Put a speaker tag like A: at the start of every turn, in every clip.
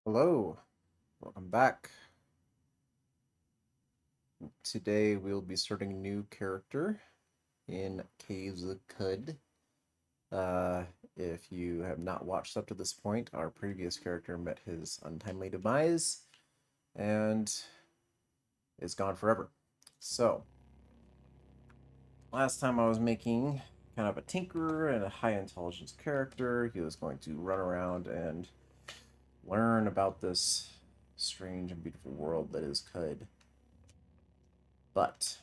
A: Hello, welcome back. Today we'll be starting a new character in Caves of Cud. Uh, if you have not watched up to this point, our previous character met his untimely demise and is gone forever. So, last time I was making kind of a tinker and a high intelligence character. He was going to run around and learn about this strange and beautiful world that is Cud. But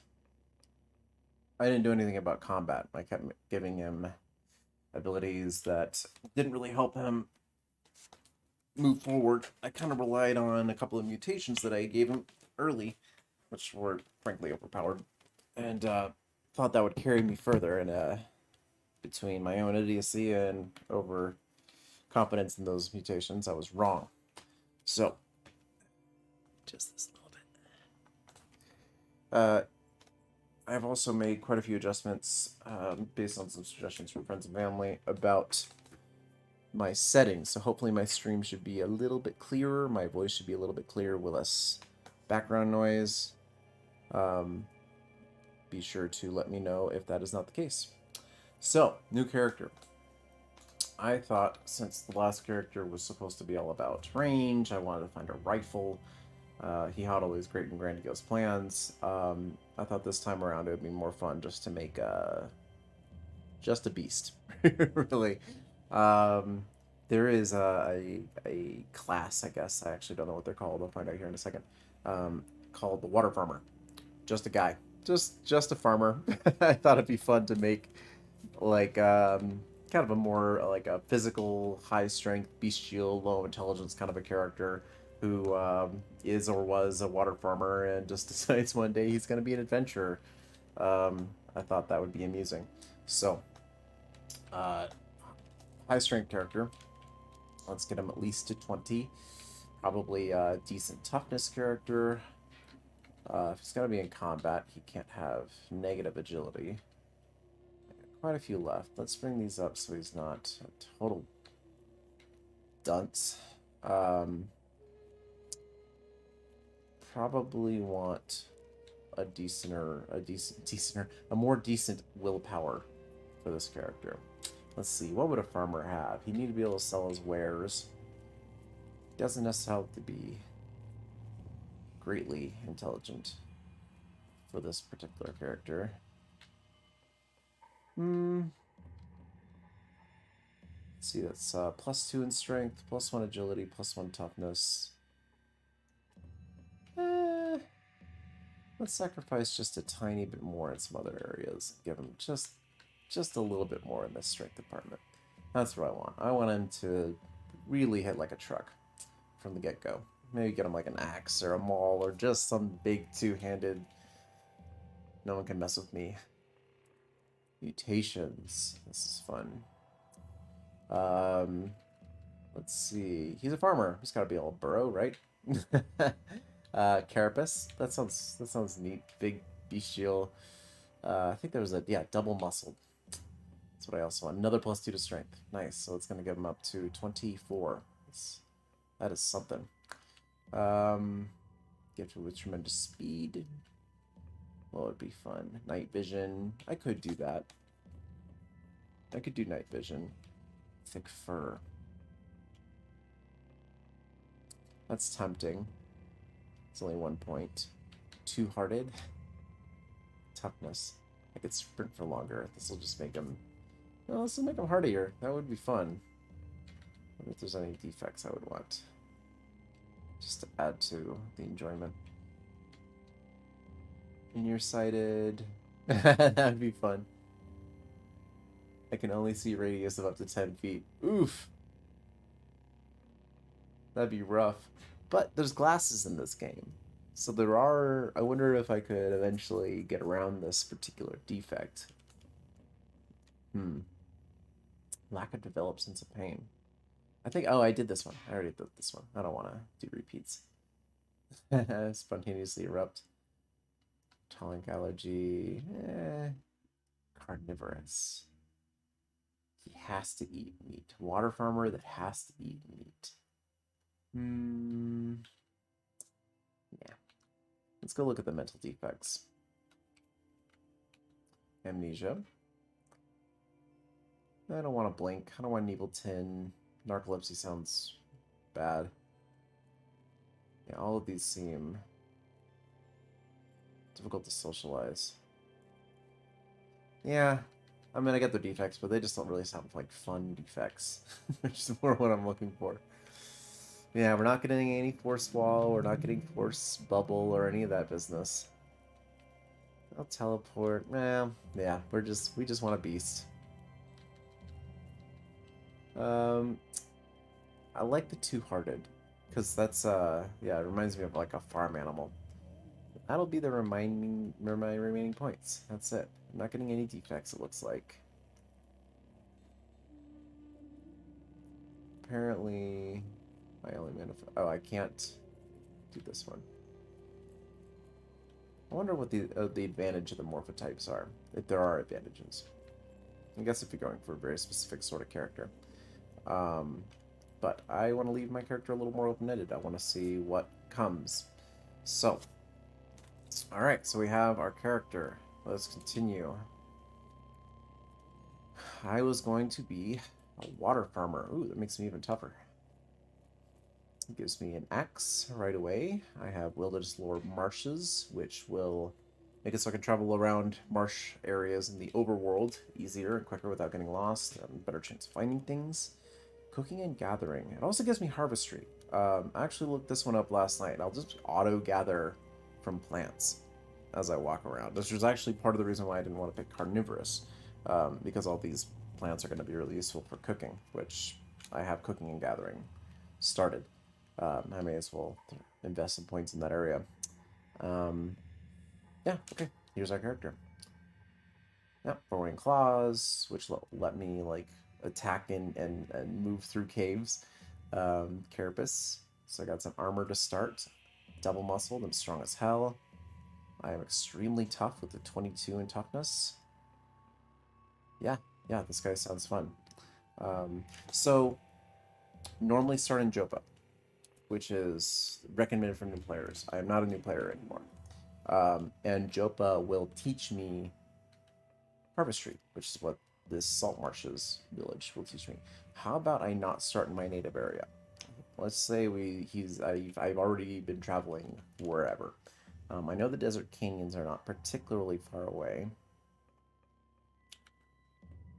A: I didn't do anything about combat. I kept giving him abilities that didn't really help him move forward. I kind of relied on a couple of mutations that I gave him early, which were frankly overpowered, and thought that would carry me further. And between my own idiocy and over confidence in those mutations, I was wrong. So, just this little bit. I've also made quite a few adjustments based on some suggestions from friends and family about my settings. So hopefully my stream should be a little bit clearer. My voice should be a little bit clearer with less background noise. Um, be sure to let me know if that is not the case. So, new character. I thought since the last character was supposed to be all about range, I wanted to find a rifle. He had all these great and grandiose plans. I thought this time around it would be more fun just to make just a beast, really. Um, there is a class, I guess. I actually don't know what they're called. I'll find out here in a second. Called the Water Farmer. Just a guy. Just a farmer. I thought it'd be fun to make like kind of a more like a physical, high strength, bestial, low intelligence kind of a character who is or was a water farmer and just decides one day he's going to be an adventurer. I thought that would be amusing. So, uh, high strength character. Let's get him at least to 20. Probably a decent toughness character. If he's going to be in combat, he can't have negative agility. Quite a few left. Let's bring these up so he's not a total dunce. Probably want a more decent willpower for this character. Let's see, what would a farmer have? He'd need to be able to sell his wares. Doesn't necessarily have to be greatly intelligent for this particular character. Hmm. Let's see, that's +2 in strength, +1 agility, +1 toughness. Eh, let's sacrifice just a tiny bit more in some other areas. Give him just a little bit more in this strength department. That's what I want. I want him to really hit like a truck from the get-go. Maybe get him like an axe or a maul or just some big two-handed. No one can mess with me. Mutations. This is fun. Um, let's see. He's a farmer. He's got to be able to burrow, right? Carapace. That sounds neat. Big bestial. I think there was a double muscled. That's what I also want. Another +2 to strength. Nice. So it's gonna give him up to 24. That is something. Gifted with tremendous speed. Well, it'd be fun. Night vision. I could do that. I could do night vision. Thick fur. That's tempting. It's only 1 point. Two-hearted. Toughness. I could sprint for longer. This will just make him... Well, this will make him hardier. That would be fun. I wonder if there's any defects I would want. Just to add to the enjoyment. Nearsighted. That'd be fun. I can only see radius of up to 10 feet. Oof. That'd be rough. But there's glasses in this game. So there are... I wonder if I could eventually get around this particular defect. Lack of developed sense of pain. I think... Oh, I did this one. I already did this one. I don't want to do repeats. Spontaneously erupt. Tonic allergy. Carnivorous. He has to eat meat. Water farmer that has to eat meat. Hmm. Yeah. Let's go look at the mental defects. Amnesia. I don't want to blink. I don't want an evil 10. Narcolepsy sounds bad. Yeah, all of these seem difficult to socialize. Yeah, I mean, I get the defects, but they just don't really sound like fun defects, which is more what I'm looking for. Yeah, we're not getting any force wall, we're not getting force bubble or any of that business. I'll teleport. Yeah, we just want a beast. Um, I like the two-hearted, because that's yeah, it reminds me of like a farm animal. That'll be the my remaining points. That's it. I'm not getting any defects, it looks like. Apparently, my only manifest. Oh, I can't do this one. I wonder what the advantage of the morphotypes are, if there are advantages. I guess if you're going for a very specific sort of character. Um, but I want to leave my character a little more open-ended. I want to see what comes. So, alright, so we have our character. Let's continue. I was going to be a water farmer. Ooh, that makes me even tougher. It gives me an axe right away. I have Wilderness Lore Marshes, which will make it so I can travel around marsh areas in the overworld easier and quicker without getting lost. Better chance of finding things. Cooking and gathering. It also gives me Harvestry. I actually looked this one up last night. I'll just auto-gather from plants as I walk around. This was actually part of the reason why I didn't want to pick Carnivorous, because all these plants are going to be really useful for cooking, which I have cooking and gathering started. I may as well invest some points in that area. Yeah, okay. Here's our character. Yep, Burrowing Claws, which let me like attack and move through caves. Carapace, so I got some armor to start. Double muscled, I'm strong as hell. I am extremely tough with a 22 in toughness. Yeah, this guy sounds fun. So, normally start in Jopa, which is recommended for new players. I am not a new player anymore. And Jopa will teach me Harvestry, which is what this Salt Marshes village will teach me. How about I not start in my native area? Let's say I've already been traveling wherever. I know the desert canyons are not particularly far away.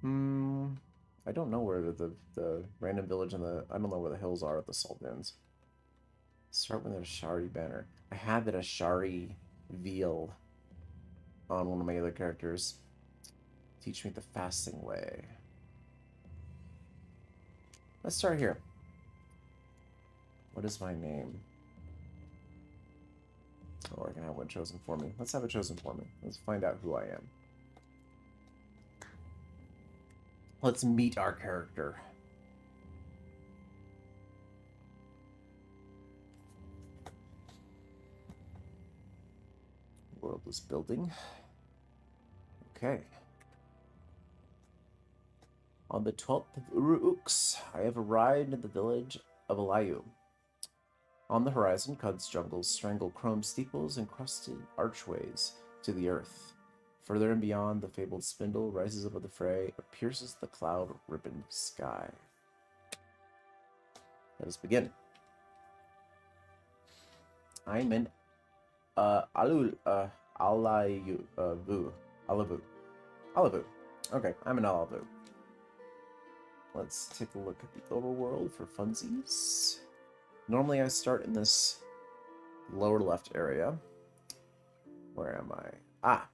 A: I don't know where the random village and I don't know where the hills are at the Salt Dunes. Start with an Ashari banner. I had that Ashari veal on one of my other characters. Teach me the fasting way. Let's start here. What is my name? Oh, I can have one chosen for me. Let's have it chosen for me. Let's find out who I am. Let's meet our character. World is building. Okay. On the 12th of Uruux, I have arrived at the village of Alayu. On the horizon, Cud's jungles strangle chrome steeples and crusted archways to the earth. Further and beyond, the fabled spindle rises above the fray and pierces the cloud-ribboned sky. Let us begin. I'm in Alavu. Alavu. Okay, I'm in Alavu. Let's take a look at the overworld for funsies. Normally I start in this lower left area. Where am I? Ah!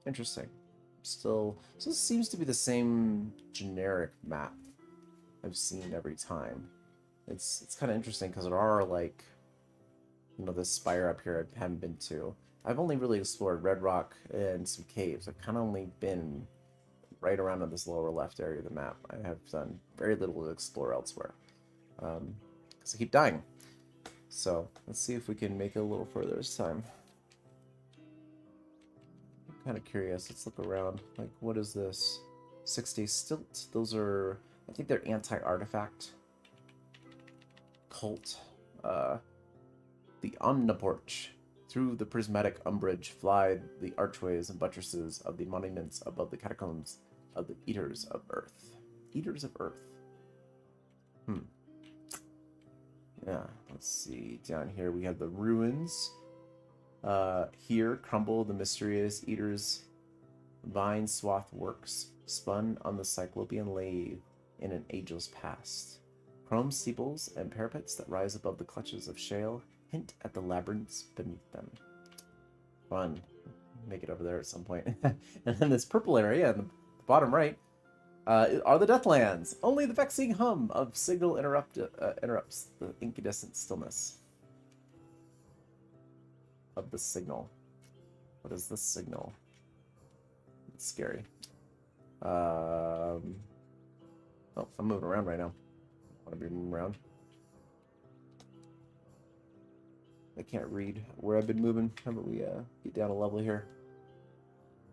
A: Interesting. So this seems to be the same generic map I've seen every time. It's kind of interesting because there are like, this spire up here I haven't been to. I've only really explored Red Rock and some caves. I've kind of only been right around in this lower left area of the map. I have done very little to explore elsewhere. Because I keep dying. So, let's see if we can make it a little further this time. I'm kind of curious. Let's look around. Like, what is this? 6 Days Stilt. Those are, I think they're anti-artifact cult. The Omniporch. Through the prismatic umbrage fly the archways and buttresses of the monuments above the catacombs of the Eaters of Earth. Eaters of Earth. Yeah, let's see. Down here we have the ruins. Here crumble the mysterious Eaters' vine swath works, spun on the Cyclopean lathe in an ageless past. Chrome steeples and parapets that rise above the clutches of shale hint at the labyrinths beneath them. Fun. Make it over there at some point. And then this purple area in the bottom right are the Deathlands. Only the vexing hum of signal interrupts the incandescent stillness of the signal. What is this signal? It's scary. Oh, I'm moving around right now. I want to be moving around. I can't read where I've been moving. How about we get down a level here?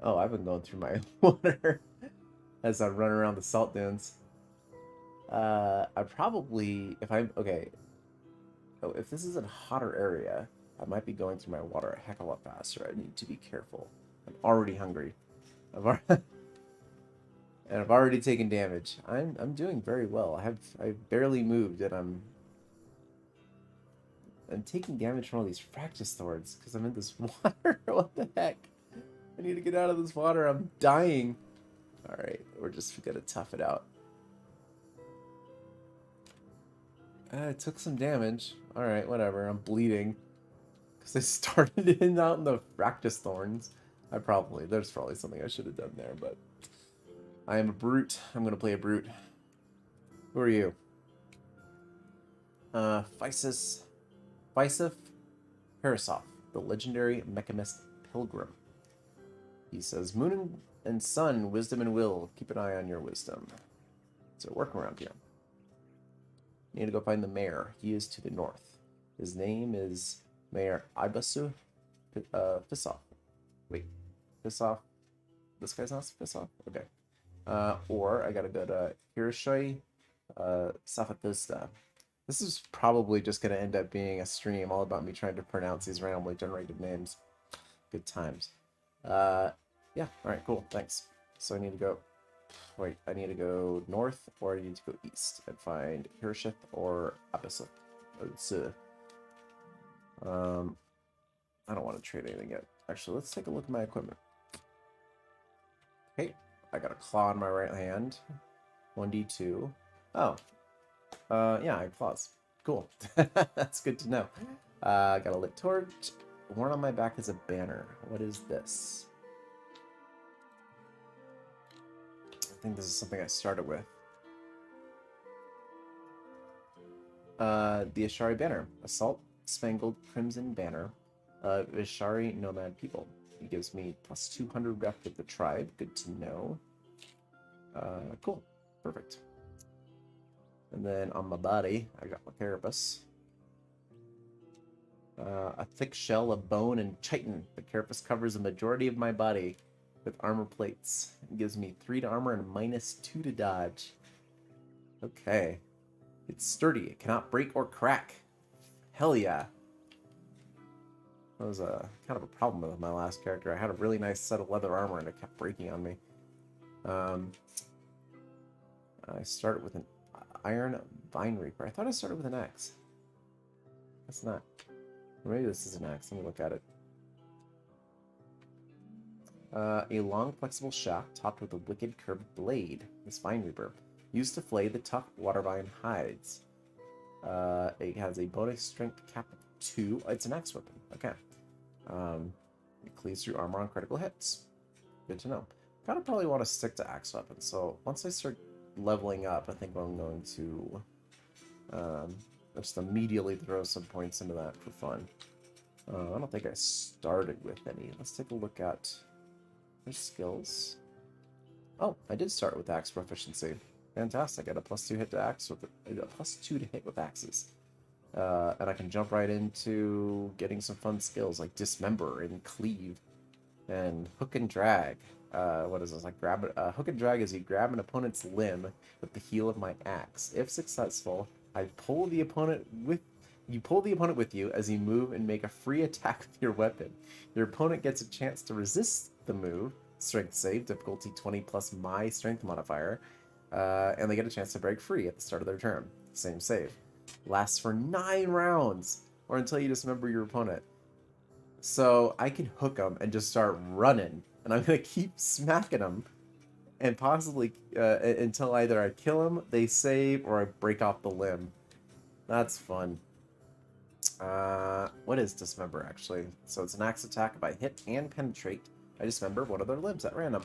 A: Oh, I've been going through my water as I run around the salt dunes. I probably, okay. Oh, if this is a hotter area, I might be going through my water a heck of a lot faster. I need to be careful. I'm already hungry. And I've already taken damage. I'm doing very well. I've barely moved, and I'm taking damage from all these Fractus Thorns because I'm in this water. What the heck? I need to get out of this water. I'm dying. Alright, we're just gonna tough it out. I took some damage. Alright, whatever. I'm bleeding. Because I started out in the Fractus Thorns. There's probably something I should have done there, but I am a brute. I'm gonna play a brute. Who are you? Phisif Harasov, the legendary Mechamist Pilgrim. He says, Moon and Sun, wisdom and will. Keep an eye on your wisdom. So working around here. Need to go find the mayor. He is to the north. His name is Mayor Ibasu Fisov. Wait, Fisov? This guy's not Fisov? Okay. Or I gotta go to Hiroshoi Safatista. This is probably just gonna end up being a stream all about me trying to pronounce these randomly generated names. Good times. Yeah, alright, cool, thanks. So I need to go... Wait, I need to go north, or I need to go east and find Hiroshith or Abyssith. I don't want to trade anything yet. Actually, let's take a look at my equipment. Okay, I got a claw in my right hand. 1d2. Oh. Yeah, I have claws. Cool. That's good to know. I got a lit torch. Worn on my back is a banner. What is this? I think this is something I started with. The Ashari banner. Assault Spangled Crimson Banner of Ashari Nomad People. It gives me plus 200 rep with the tribe. Good to know. Cool. Perfect. And then on my body, I got my carapace. A thick shell of bone and chitin. The carapace covers a majority of my body with armor plates. It gives me 3 to armor and minus 2 to dodge. Okay. It's sturdy. It cannot break or crack. Hell yeah. That was a kind of a problem with my last character. I had a really nice set of leather armor and it kept breaking on me. I started with an Iron Vine Reaper. I thought I started with an axe. That's not. Maybe this is an axe. Let me look at it. A long, flexible shaft topped with a wicked curved blade. This Vine Reaper. Used to flay the tough water vine hides. It has a bonus strength cap of 2. It's an axe weapon. Okay. It cleaves through armor on critical hits. Good to know. Gotta probably want to stick to axe weapons. So once I start leveling up, I think I'm going to just immediately throw some points into that for fun. I don't think I started with any. Let's take a look at their skills. Oh, I did start with axe proficiency. Fantastic. I got a +2 hit to axe with a +2 to hit with axes. And I can jump right into getting some fun skills like dismember and cleave and hook and drag. What is this? Like hook and drag is you grab an opponent's limb with the heel of my axe. If successful, I pull the opponent with you pull the opponent with you as you move and make a free attack with your weapon. Your opponent gets a chance to resist the move, strength save, difficulty 20 plus my strength modifier, and they get a chance to break free at the start of their turn. Same save. Lasts for 9 rounds, or until you dismember your opponent. So I can hook them and just start running, and I'm going to keep smacking them, and possibly until either I kill them, they save, or I break off the limb. That's fun. What is dismember, actually? So it's an axe attack. If I hit and penetrate, I dismember one of their limbs at random,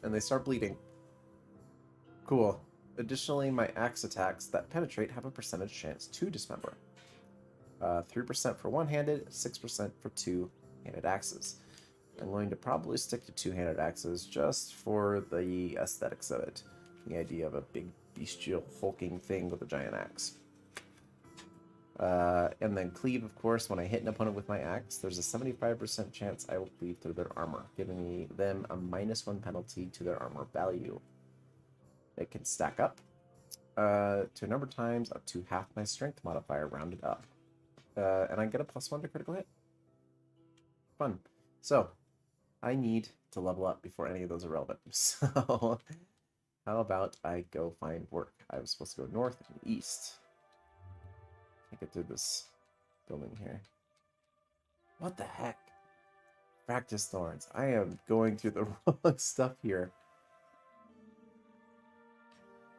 A: and they start bleeding. Cool. Additionally, my axe attacks that penetrate have a percentage chance to dismember. 3% for one-handed, 6% for two-handed axes. I'm going to probably stick to two-handed axes just for the aesthetics of it. The idea of a big bestial hulking thing with a giant axe. And then cleave, of course. When I hit an opponent with my axe, there's a 75% chance I will cleave through their armor, giving them a -1 penalty to their armor value. It can stack up to a number of times up to half my strength modifier rounded up. And I get a +1 to critical hit. Fun. So, I need to level up before any of those are relevant. So, how about I go find work? I was supposed to go north and east. Can't get through this building here. What the heck? Practice thorns. I am going through the wrong stuff here.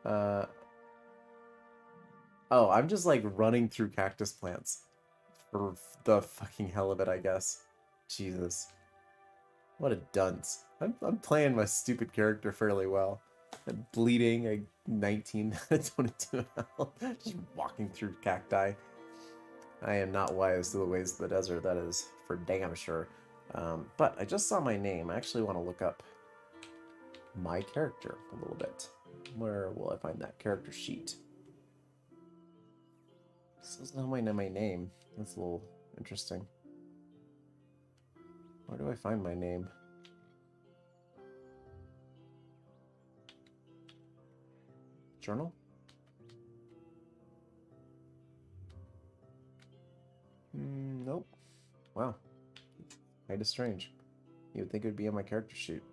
A: Oh, I'm just like running through cactus plants. For the fucking hell of it, I guess. Jesus. What a dunce. I'm playing my stupid character fairly well. I'm bleeding a 19 out of 22 health. Just walking through cacti. I am not wise to the ways of the desert, that is for damn sure. But I just saw my name. I actually want to look up my character a little bit. Where will I find that character sheet? This doesn't have my name. That's a little interesting. Where do I find my name? Journal? Nope. Wow. Kind of strange. You would think it would be on my character sheet.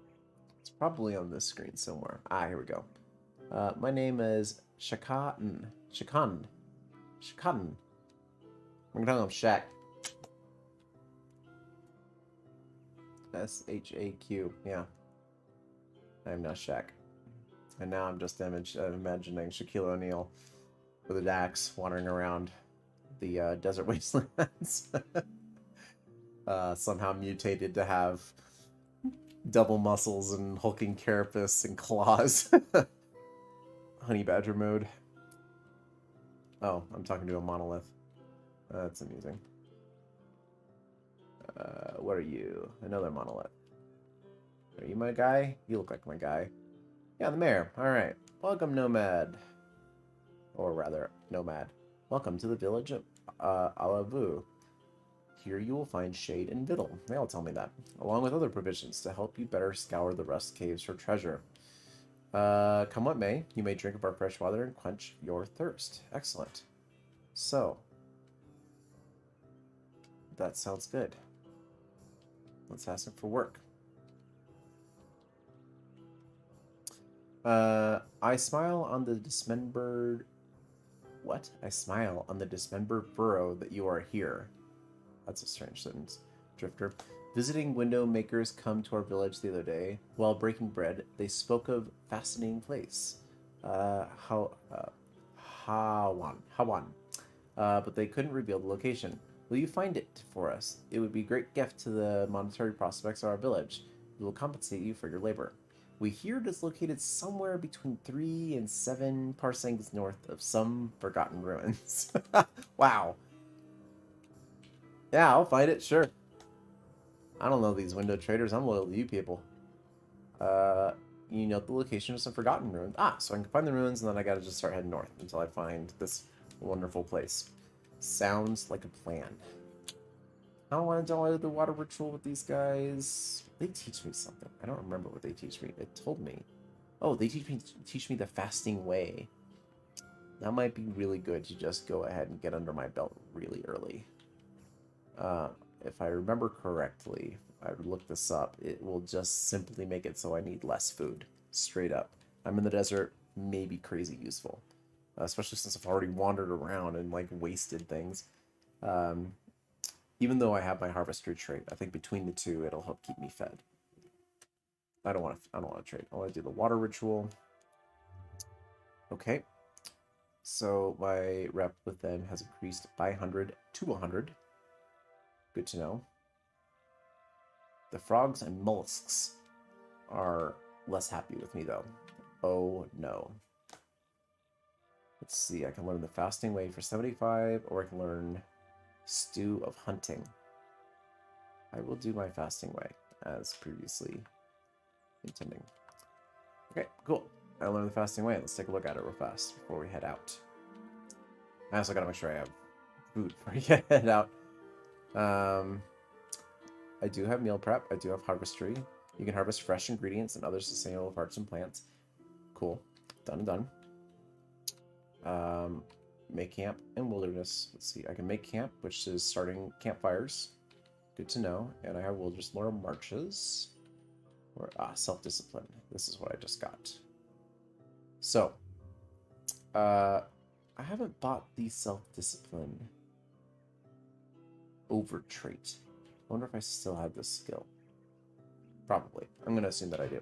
A: It's probably on this screen somewhere. Ah, here we go. My name is Shakaten. Shakaten. Shakaten. I'm gonna call him Shaq. S-H-A-Q. Yeah. I am not Shaq. And now I'm just imagining Shaquille O'Neal with an axe wandering around the desert wastelands. Somehow mutated to have double muscles and hulking carapace and claws. Honey badger mode. Oh, I'm talking to a monolith. That's amusing. What are you? Another monolith. Are you my guy? You look like my guy. Yeah, the mayor. Alright. Welcome, Nomad. Or rather, Nomad. Welcome to the village of Alavu. Here you will find shade and victual. They all tell me that. Along with other provisions to help you better scour the rust caves for treasure. Come what may, you may drink of our fresh water and quench your thirst. Excellent. So, that sounds good. Let's ask him for work. I smile on the dismembered... What? I smile on the dismembered furrow that you are here. That's a strange sentence. Drifter. Visiting window makers come to our village the other day. While breaking bread, they spoke of fascinating place. Hawan. But they couldn't reveal the location. Will you find it for us? It would be a great gift to the monetary prospects of our village. We will compensate you for your labor. We hear it is located somewhere between 3 and 7 parsecs north of some forgotten ruins. Wow. Yeah, I'll find it, sure. I don't know these window traders. I'm loyal to you people. You know the location of some forgotten ruins. Ah, so I can find the ruins, and then I gotta just start heading north until I find this wonderful place. Sounds like a plan. I don't want to do the water ritual with these guys. They teach me something. I don't remember what they teach me. They told me. Oh, they teach me the fasting way. That might be really good to just go ahead and get under my belt really early. If I remember correctly, I would look this up. It will just simply make it so I need less food. Straight up. I'm in the desert, maybe crazy useful. Especially since I've already wandered around and like wasted things. Um, Even though I have my harvester trait, I think between the two it'll help keep me fed. I don't want to trade. I want to do the water ritual. Okay. So my rep with them has increased by 100 to 100. Good to know. The frogs and mollusks are less happy with me though. Oh no. Let's see, I can learn the fasting way for 75, or I can learn stew of hunting. I will do my fasting way as previously intending. Okay, cool. I learned the fasting way. Let's take a look at it real fast before we head out. I also gotta make sure I have food before we head out. I do have meal prep. I do have harvestry. You can harvest fresh ingredients and other sustainable parts and plants. Cool. Done and done. Make camp and wilderness. Let's see. I can make camp, which is starting campfires. Good to know. And I will just learn marches. Or self-discipline. This is what I just got. So, I haven't bought the self-discipline over trait. I wonder if I still have this skill. Probably. I'm going to assume that I do.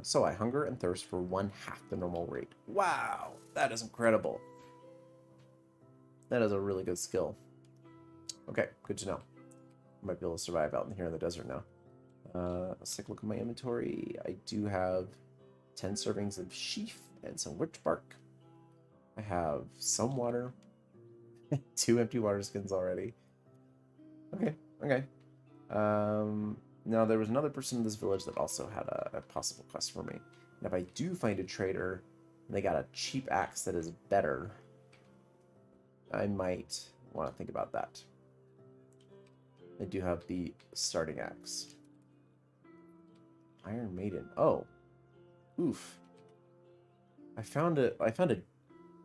A: So I hunger and thirst for 1/2 the normal rate. Wow, that is incredible. That is a really good skill. Okay, good to know. I might be able to survive out in here in the desert now. Let's take a look at my inventory. I do have 10 servings of sheaf and some witch bark. I have some water. 2 empty water skins already. Okay. Now, there was another person in this village that also had a possible quest for me. And if I do find a trader, and they got a cheap axe that is better, I might want to think about that. I do have the starting axe. Iron Maiden. Oh. Oof. I found a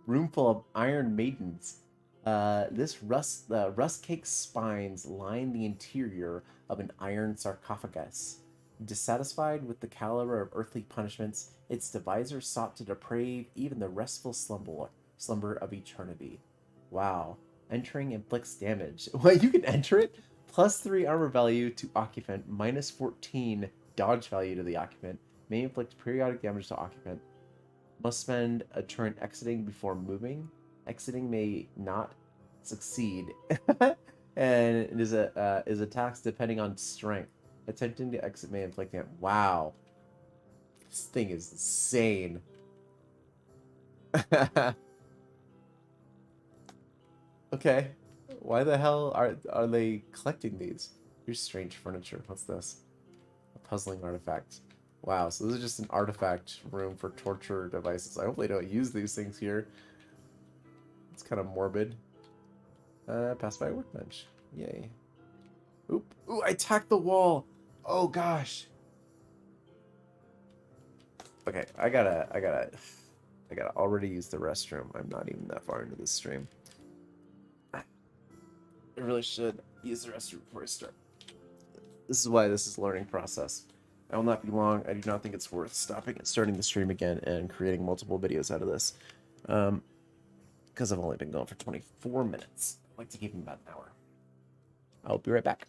A: room full of Iron Maidens. This rust cake spines line the interior of an iron sarcophagus. Dissatisfied with the caliber of earthly punishments, its deviser sought to deprave even the restful slumber of eternity. Wow. Entering inflicts damage. What, you can enter it? +3 armor value to occupant, -14 dodge value to the occupant. May inflict periodic damage to occupant. Must spend a turn exiting before moving. Exiting may not succeed, and it is attacks depending on strength. Attempting to exit may inflict damage. Wow, this thing is insane. Okay, why the hell are they collecting these? Here's strange furniture. What's this? A puzzling artifact. Wow, so this is just an artifact room for torture devices. I hope they don't use these things here. It's kind of morbid. Pass by a workbench. Yay. Oop. Ooh, I tacked the wall. Oh gosh. Okay, I gotta already use the restroom. I'm not even that far into this stream. I really should use the restroom before I start. This is why this is a learning process. I will not be long. I do not think it's worth stopping and starting the stream again and creating multiple videos out of this. Because I've only been going for 24 minutes. I like to keep them about an hour. I'll be right back.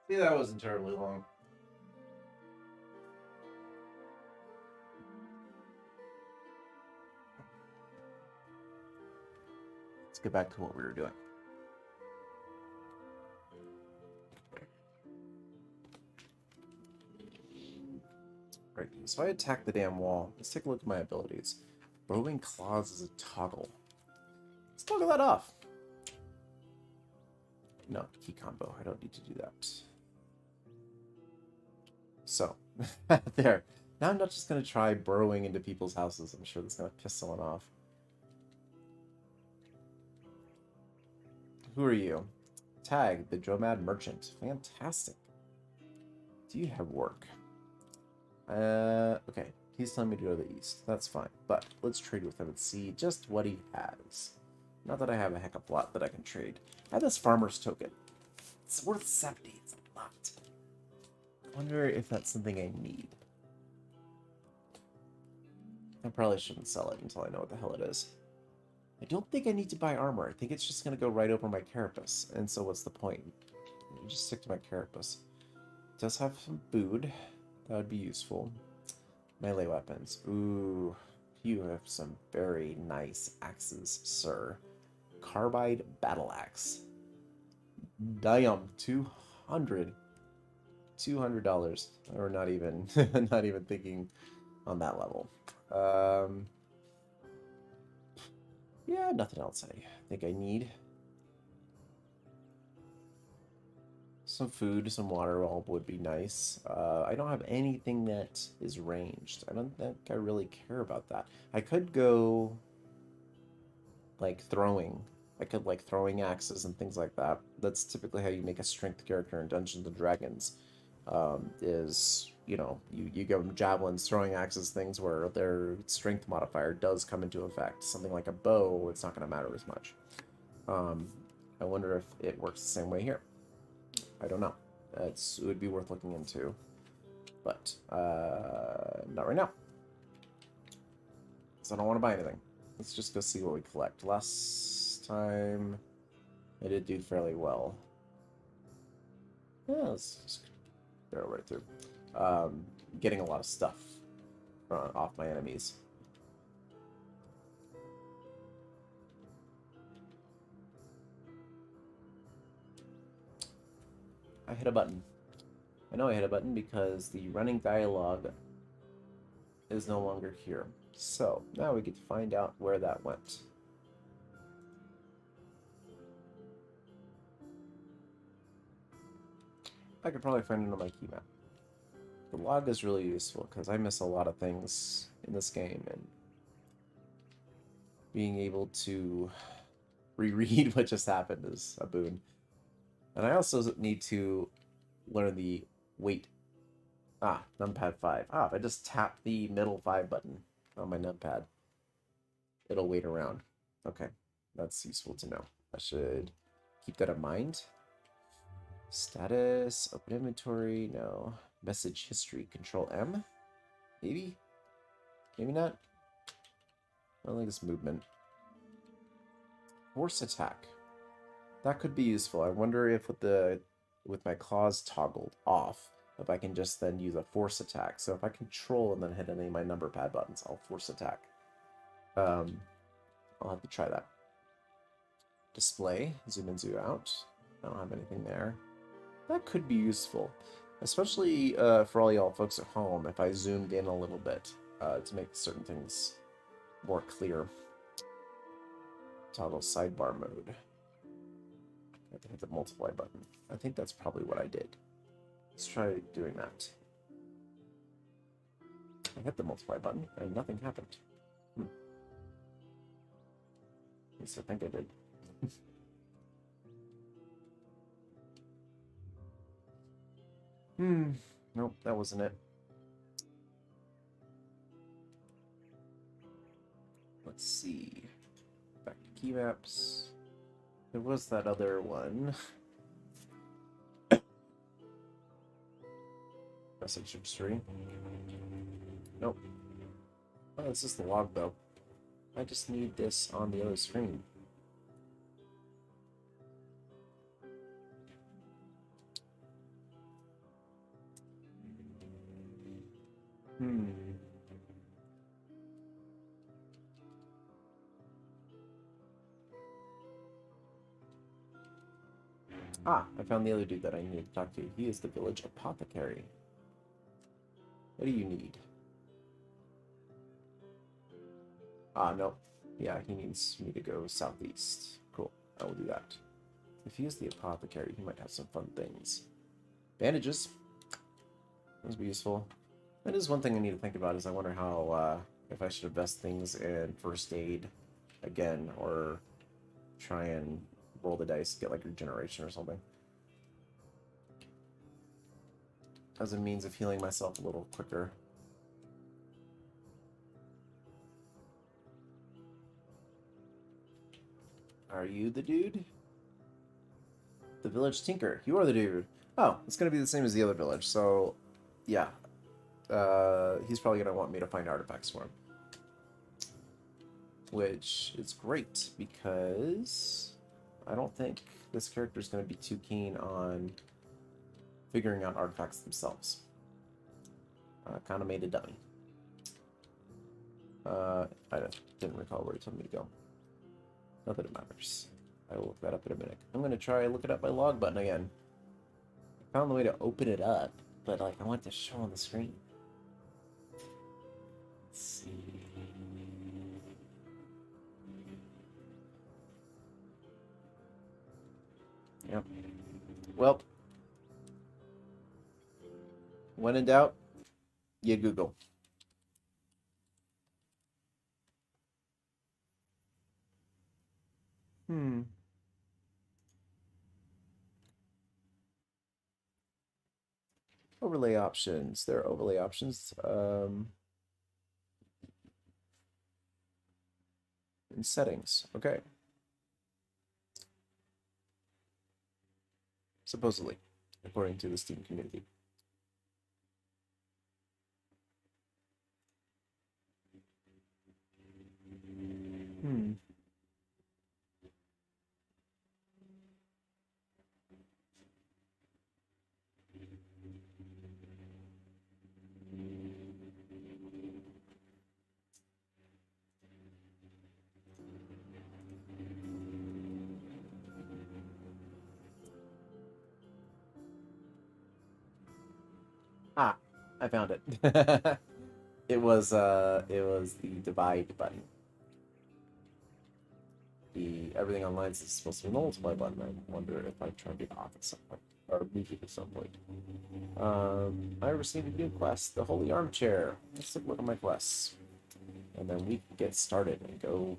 A: See, that wasn't terribly long. get back to what we were doing. Right, so I attack the damn wall. Let's take a look at my abilities. Burrowing Claws is a toggle. Let's toggle that off. No, key combo. I don't need to do that. So, there. Now I'm not just going to try burrowing into people's houses. I'm sure that's going to piss someone off. Who are you? Tag, the Dromad Merchant. Fantastic. Do you have work? Okay. He's telling me to go to the east. That's fine. But let's trade with him and see just what he has. Not that I have a heck of a lot that I can trade. I have this farmer's token. It's worth 70. It's a lot. I wonder if that's something I need. I probably shouldn't sell it until I know what the hell it is. I don't think I need to buy armor. I think it's just going to go right over my carapace. And so what's the point? I'll just stick to my carapace. It does have some food. That would be useful. Melee weapons. Ooh, you have some very nice axes, sir. Carbide battle axe. Damn, $200. Or not even, not even thinking on that level. Yeah, nothing else I think I need. Some food, some water all would be nice. I don't have anything that is ranged. I don't think I really care about that. I could go like throwing. I could like throwing axes and things like that. That's typically how you make a strength character in Dungeons and Dragons. Is, you know, you give them javelins, throwing axes, things where their strength modifier does come into effect. Something like a bow, it's not going to matter as much. I wonder if it works the same way here. I don't know. It would be worth looking into, but not right now. So I don't want to buy anything. Let's just go see what we collect. Last time, I did do fairly well. Yeah, let's just barrel right through. Getting a lot of stuff off my enemies. I hit a button. I know I hit a button because the running dialogue is no longer here. So, now we get to find out where that went. I could probably find it on my key map. The log is really useful because I miss a lot of things in this game, and being able to reread what just happened is a boon. And I also need to learn the wait. Numpad 5. If I just tap the middle 5 button on my numpad, it'll wait around. Okay, that's useful to know. I should keep that in mind. Status, open inventory, no. Message history, control M? Maybe? Maybe not? I don't think it's movement. Force attack. That could be useful. I wonder if with my claws toggled off, if I can just then use a force attack. So if I control and then hit any of my number pad buttons, I'll force attack. I'll have to try that. Display, zoom in, zoom out. I don't have anything there. That could be useful, especially for all y'all folks at home, if I zoomed in a little bit to make certain things more clear. Toggle sidebar mode. I have to hit the multiply button. I think that's probably what I did. Let's try doing that. I hit the multiply button and nothing happened. At least I think I did. Nope, that wasn't it. Let's see. Back to key maps. There was that other one. Message history. Nope. Oh, this is the log though. I just need this on the other screen. Ah, I found the other dude that I need to talk to. He is the village apothecary. What do you need? Ah, no. Yeah, he needs me to go southeast. Cool. I will do that. If he is the apothecary, he might have some fun things. Bandages. Those would be useful. That is one thing I need to think about, is I wonder how, if I should invest things in first aid again, or try and roll the dice, get like regeneration or something. As a means of healing myself a little quicker. Are you the dude? The village tinker. You are the dude. Oh, it's going to be the same as the other village, so yeah. He's probably going to want me to find artifacts for him. Which is great, because I don't think this character is going to be too keen on figuring out artifacts themselves. Kind of made a dummy. I didn't recall where he told me to go. Not that it matters. I will look that up in a minute. I'm going to try looking up my log button again. I found the way to open it up, but like I want to show on the screen. Let's see. Yep. Well, when in doubt, you Google. Overlay options. There are overlay options. In settings. Okay. Supposedly, according to the Steam community. Ah, I found it. It was the divide button. The everything online is supposed to be multiply button. I wonder if I turned it off at some point, or moved it at some point. I received a new quest, the Holy Armchair. Let's take a look at my quests, and then we can get started and go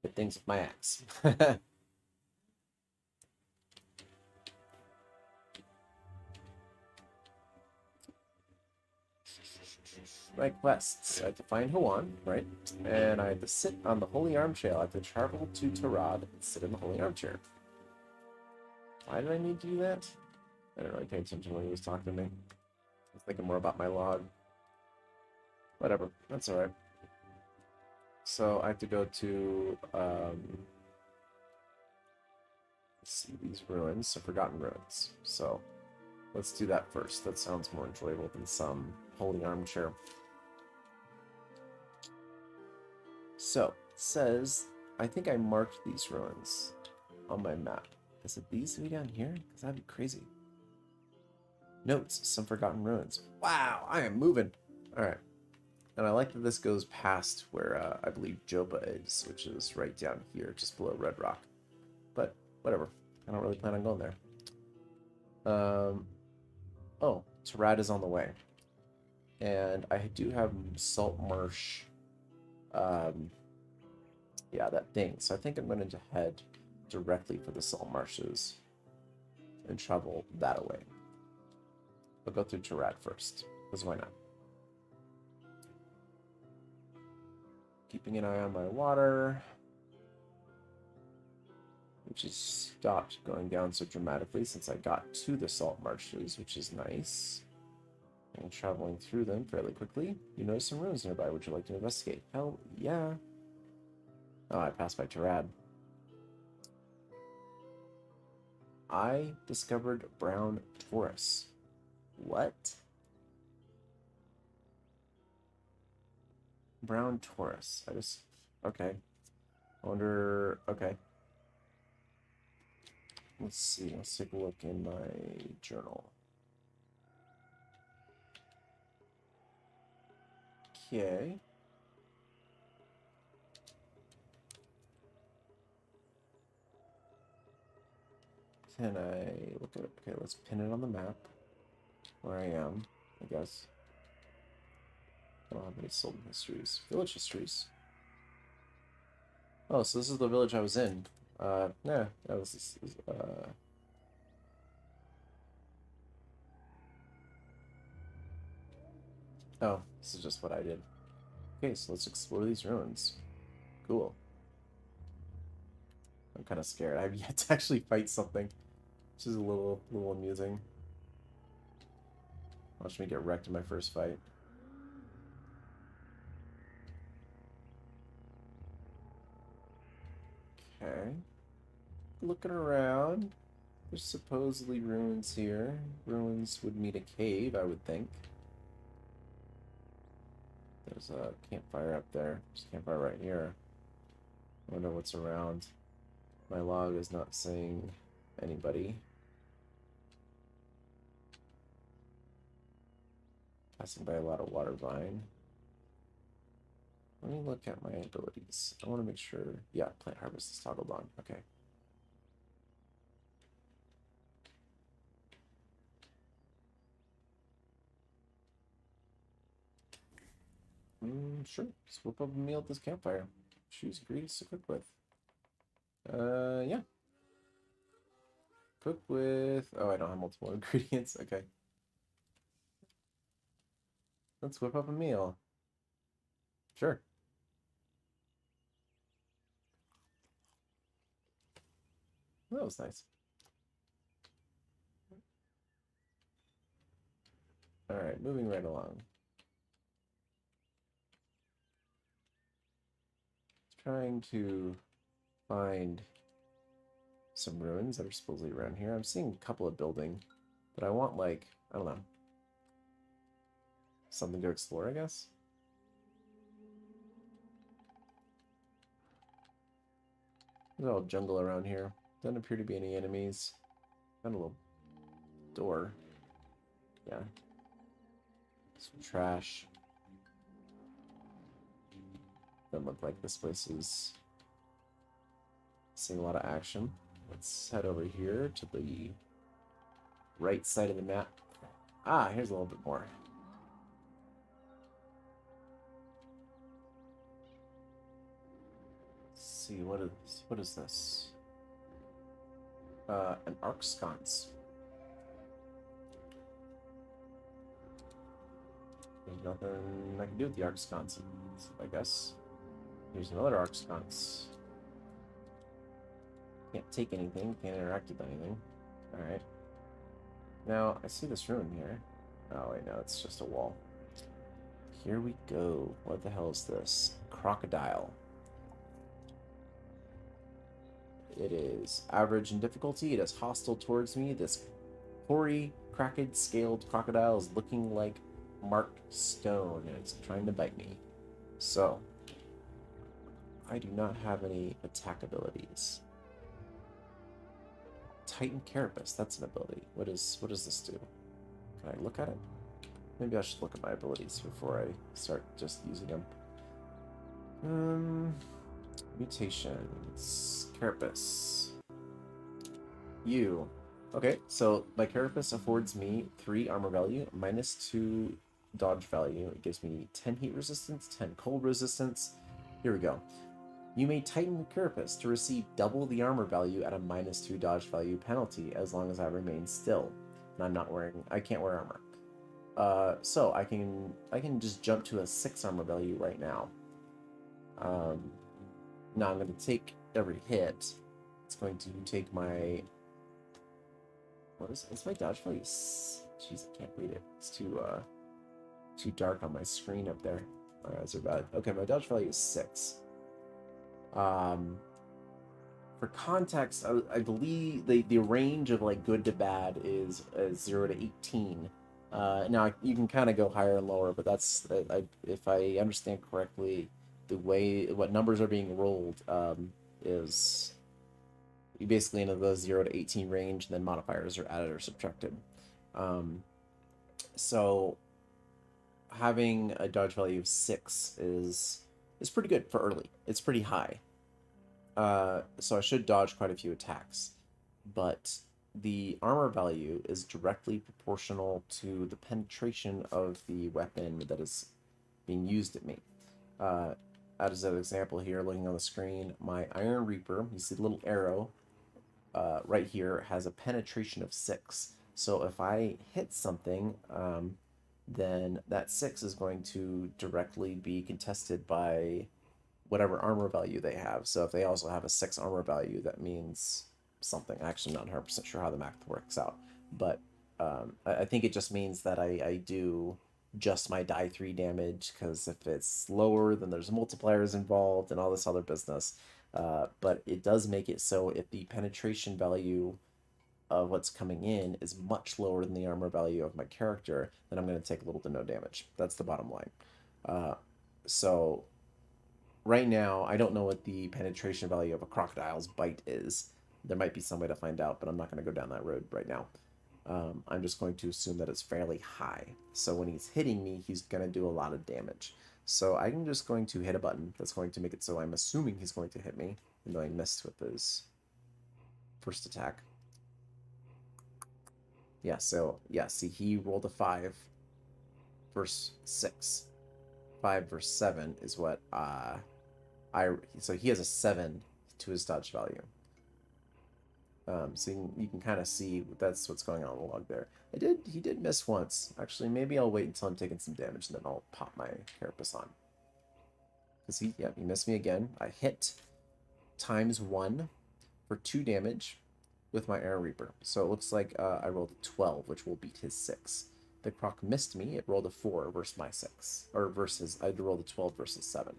A: hit things with my axe. My quests. I have to find Huan, right? And I have to sit on the Holy Armchair. I have to travel to Tarad and sit in the Holy Armchair. Why did I need to do that? I didn't really pay attention when he was talking to me. I was thinking more about my log. Whatever. That's alright. So I have to go to, let's see, these ruins, so Forgotten Ruins. So let's do that first. That sounds more enjoyable than some Holy Armchair. So, it says, I think I marked these ruins on my map. Is it these way down here? Because that'd be crazy. Notes, some forgotten ruins. Wow, I am moving. Alright. And I like that this goes past where I believe Joba is, which is right down here, just below Red Rock. But, whatever. I don't really plan on going there. Oh, Tarad is on the way. And I do have Salt Marsh, yeah, that thing. So I think I'm going to head directly for the Salt Marshes and travel that away. I'll go through Tarad first, because why not? Keeping an eye on my water, which has stopped going down so dramatically since I got to the Salt Marshes, which is nice. And traveling through them fairly quickly. You notice some ruins nearby. Would you like to investigate? Hell yeah. Oh, I passed by Tarad. I discovered Brown Taurus. What? Brown Taurus. Okay. I wonder... Okay. Let's see. Let's take a look in my journal. Okay. Can I look at it? Okay, let's pin it on the map where I am, I guess. I don't have any sold histories. Village histories. Oh, so this is the village I was in. Yeah, that was, oh, this is just what I did. Okay, so let's explore these ruins. Cool. I'm kind of scared. I've yet to actually fight something, which is a little amusing. Watch me get wrecked in my first fight. Okay. Looking around. There's supposedly ruins here. Ruins would meet a cave, I would think. There's a campfire up there. There's a campfire right here. I wonder what's around. My log is not saying anybody. Passing by a lot of water vine. Let me look at my abilities. I want to make sure. Yeah, plant harvest is toggled on. Okay. Sure. Just whip up a meal at this campfire. Choose ingredients to cook with. Yeah. Cook with... Oh, I don't have multiple ingredients. Okay. Let's whip up a meal. Sure. That was nice. Alright, moving right along. Trying to find some ruins that are supposedly around here. I'm seeing a couple of building, but I want, like, I don't know, something to explore, I guess. There's all jungle around here. Doesn't appear to be any enemies. Found a little door. Yeah. Some trash. Doesn't look like this place is seeing a lot of action. Let's head over here to the right side of the map. Ah, here's a little bit more. Let's see, what is this? An arc sconce. There's nothing I can do with the arc sconce, I guess. Here's another arc sconce. Can't take anything, can't interact with anything. Alright. Now, I see this ruin here. Oh, wait, no, it's just a wall. Here we go. What the hell is this? Crocodile. It is average in difficulty. It is hostile towards me. This hoary, cracked, scaled crocodile is looking like marked stone, and it's trying to bite me. So, I do not have any attack abilities. Titan Carapace, that's an ability. What does this do? Can I look at it? Maybe I should look at my abilities before I start just using them. Mutations. Carapace. You. Okay, so my Carapace affords me 3 armor value, -2 dodge value. It gives me 10 heat resistance, 10 cold resistance. Here we go. You may tighten the Carapace to receive double the armor value at a -2 dodge value penalty as long as I remain still. And I'm not wearing... I can't wear armor. So I can just jump to a 6 armor value right now. Now I'm going to take every hit. It's going to take my... What is it? It's my dodge value? Jeez, I can't read it. It's too dark on my screen up there. My eyes are bad. Okay, my dodge value is 6. For context, I believe the range of like good to bad is 0 to 18. Now you can kind of go higher and lower, but that's if I understand correctly, the way what numbers are being rolled is you basically into the 0 to 18 range, and then modifiers are added or subtracted. So having a dodge value of 6 is pretty good for early. It's pretty high. So I should dodge quite a few attacks. But the armor value is directly proportional to the penetration of the weapon that is being used at me. As an example here, looking on the screen, my Iron Reaper, you see the little arrow right here, has a penetration of 6. So if I hit something, then that 6 is going to directly be contested by whatever armor value they have. So if they also have a 6 armor value, that means something. I'm actually not 100% sure how the math works out, but I think it just means that I do just my die 3 damage, because if it's lower, then there's multipliers involved and all this other business. But it does make it so if the penetration value of what's coming in is much lower than the armor value of my character, then I'm going to take little to no damage. That's the bottom line. So right now, I don't know what the penetration value of a crocodile's bite is. There might be some way to find out, but I'm not going to go down that road right now. I'm just going to assume that it's fairly high. So when he's hitting me, he's going to do a lot of damage. So I'm just going to hit a button that's going to make it so I'm assuming he's going to hit me, even though I missed with his first attack. Yeah, so, yeah, see, he rolled a 5 versus 6. 5 versus 7 is what, so he has a 7 to his dodge value. So you can kind of see that's what's going on in the log there. He did miss once. Actually, maybe I'll wait until I'm taking some damage, and then I'll pop my Carapace on. Because he missed me again. I hit ×1 for 2 damage with my Iron Reaper. So it looks like I rolled a 12, which will beat his 6. The Croc missed me. It rolled a 4 versus my 6. Or versus, I rolled a 12 versus 7.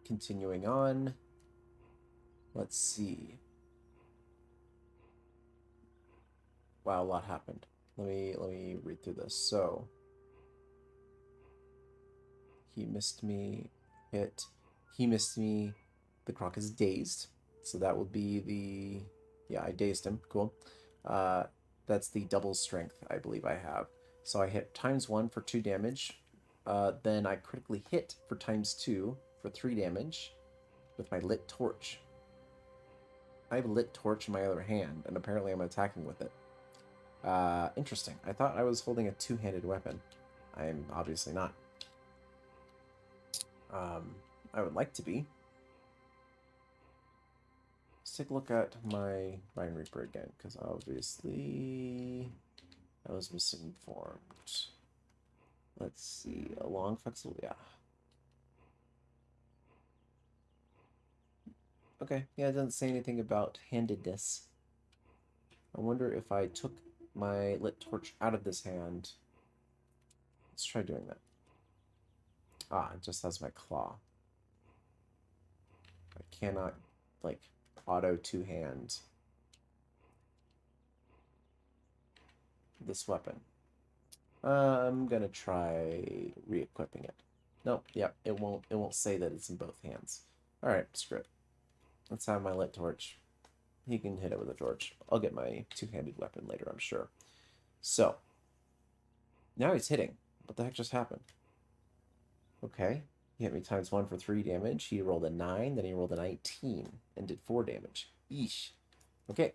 A: Continuing on. Let's see. Wow, a lot happened. Let me read through this. So he missed me. Hit. He missed me. The Croc is dazed. So that would be the... Yeah, I dazed him. Cool. That's the double strength I believe I have. So I hit ×1 for 2 damage. Then I critically hit for ×2 for 3 damage with my lit torch. I have a lit torch in my other hand, and apparently I'm attacking with it. Interesting. I thought I was holding a two-handed weapon. I'm obviously not. I would like to be. Let's take a look at my Iron Reaper again, because obviously I was misinformed. Let's see. A long flexible, yeah. Okay, yeah, it doesn't say anything about handedness. I wonder if I took my lit torch out of this hand. Let's try doing that. Ah, it just has my claw. I cannot, like, auto two-hand this weapon. I'm gonna try re-equipping it. Nope, yep, it won't say that it's in both hands. Alright, screw it. Let's have my lit torch. He can hit it with a torch. I'll get my two-handed weapon later, I'm sure. So, now he's hitting. What the heck just happened? Okay, he hit me ×1 for 3 damage. He rolled a 9, then he rolled a 19 and did 4 damage. Eesh. Okay,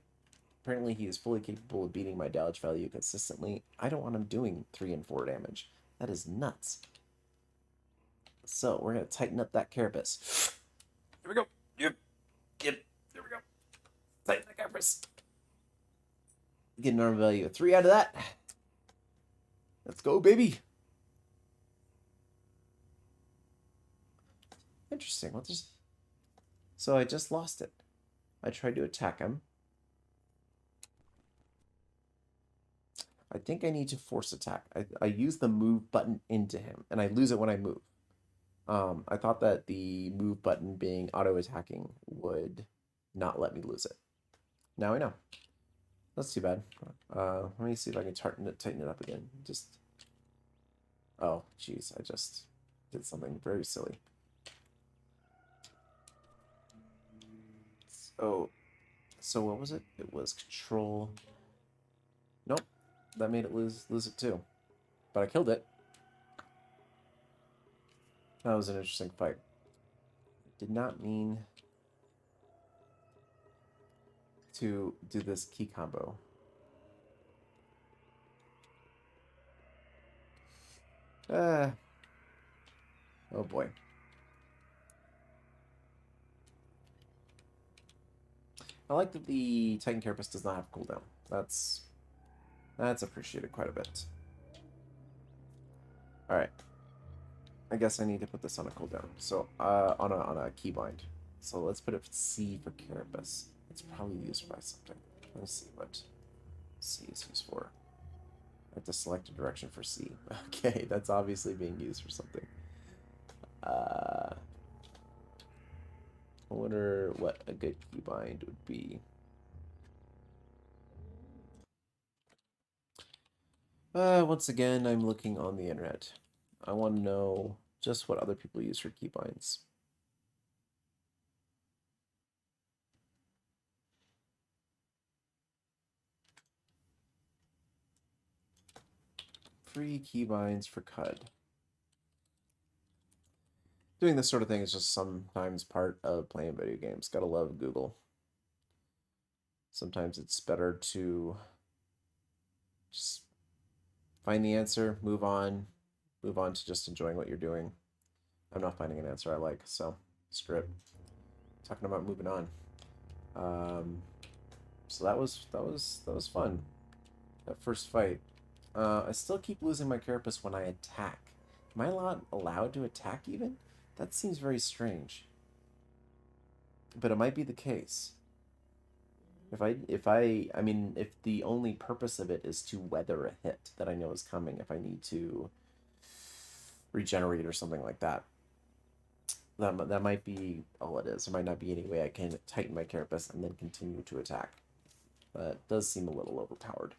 A: apparently he is fully capable of beating my dodge value consistently. I don't want him doing 3 and 4 damage. That is nuts. So, we're going to tighten up that carapace. Here we go. Yep. Get it. There we go. Tighten the carapace. Get an armor value of 3 out of that. Let's go, baby. Interesting. What is... So I just lost it. I tried to attack him. I think I need to force attack. I use the move button into him, and I lose it when I move. I thought that the move button being auto-attacking would not let me lose it. Now I know. That's too bad. Let me see if I can tighten it up again. Just... Oh, jeez. I just did something very silly. Oh, so what was it? It was control. Nope, that made it lose it too. But I killed it. That was an interesting fight. Did not mean to do this key combo. Oh boy. I like that the Titan Carapace does not have cooldown. That's appreciated quite a bit. Alright. I guess I need to put this on a cooldown. So, on a keybind. So let's put it C for Carapace. It's probably used by something. Let's see what C is used for. I have to select a direction for C. Okay, that's obviously being used for something. I wonder what a good keybind would be. Once again, I'm looking on the internet. I want to know just what other people use for keybinds. Free keybinds for CUD. Doing this sort of thing is just sometimes part of playing video games. Gotta love Google. Sometimes it's better to just find the answer, move on to just enjoying what you're doing. I'm not finding an answer I like, so screw it. Talking about moving on. So that was fun. That first fight. I still keep losing my Carapace when I attack. Am I allowed to attack even? That seems very strange. But it might be the case. I mean, if the only purpose of it is to weather a hit that I know is coming, if I need to regenerate or something like that, that might be all it is. There might not be any way I can tighten my Carapace and then continue to attack. That does seem a little overpowered.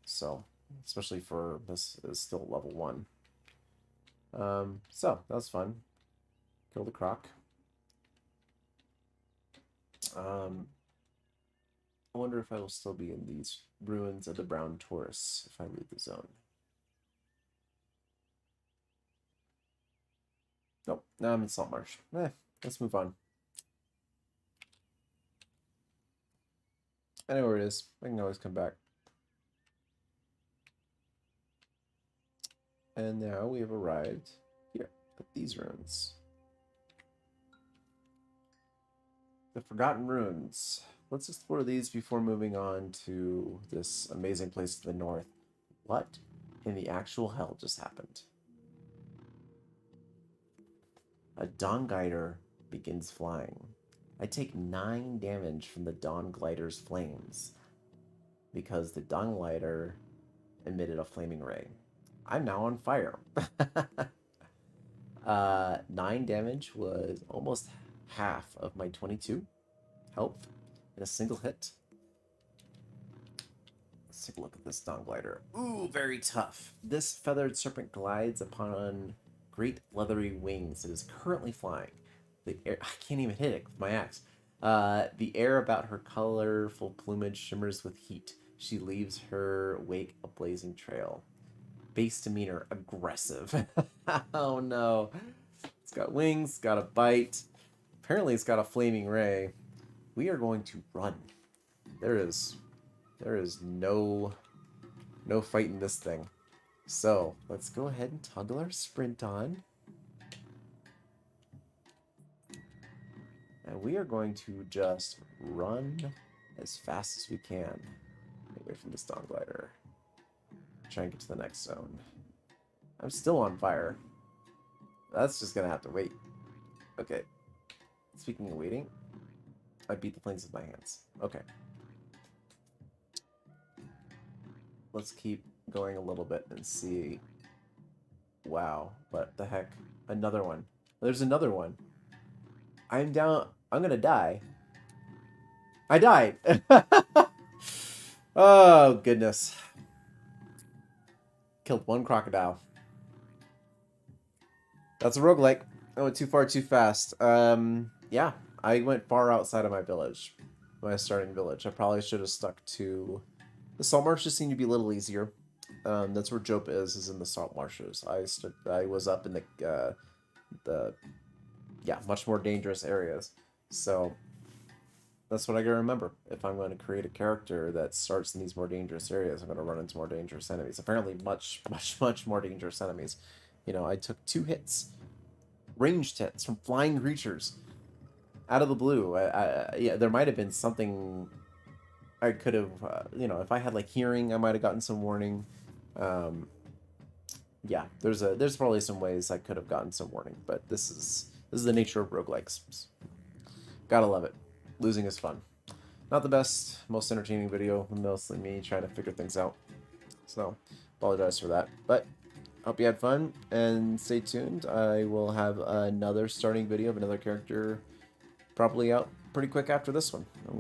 A: So, especially for this is still level 1. So, that was fun. Kill the croc. I wonder if I will still be in these ruins of the Brown Taurus if I leave the zone. Nope, now I'm in Saltmarsh. Let's move on. I know where it is. I can always come back. And now we have arrived here at these ruins. The Forgotten Ruins. Let's explore these before moving on to this amazing place to the north. What in the actual hell just happened? A Dawn Glider begins flying. I take 9 damage from the Dawn Glider's flames because the Dawn Glider emitted a flaming ray. I'm now on fire. 9 damage was almost half of my 22 health in a single hit. Let's take a look at this Dawn Glider. Ooh, very tough. This feathered serpent glides upon great leathery wings. It is currently flying. The air, I can't even hit it with my axe. The air about her colorful plumage shimmers with heat. She leaves her wake a blazing trail. Base demeanor, aggressive. Oh no. It's got wings, got a bite. Apparently it's got a flaming ray. We are going to run. There is no fighting this thing. So let's go ahead and toggle our sprint on. And we are going to just run as fast as we can away from this Dawn Glider. Try and get to the next zone. I'm still on fire. That's just gonna have to wait. Okay. Speaking of waiting, I beat the flames with my hands. Okay. Let's keep going a little bit and see. Wow, what the heck? Another one. There's another one. I'm down. I'm gonna die. I died. Oh, goodness. Killed one crocodile. That's a roguelike. I went too far too fast. Yeah. I went far outside of my village, my starting village. I probably should have stuck to... The salt marshes seem to be a little easier. That's where Jope is in the salt marshes. I was up in the yeah, much more dangerous areas. So that's what I gotta remember. If I'm going to create a character that starts in these more dangerous areas, I'm going to run into more dangerous enemies. Apparently, much more dangerous enemies. You know, I took 2 hits, ranged hits from flying creatures out of the blue. Yeah, there might have been something I could have, you know, if I had like hearing, I might have gotten some warning. Um, yeah, there's probably some ways I could have gotten some warning, but this is the nature of roguelikes. Gotta love it. Losing is fun. Not the best, most entertaining video, mostly me trying to figure things out. So, apologize for that. But, hope you had fun, and stay tuned. I will have another starting video of another character probably out pretty quick after this one.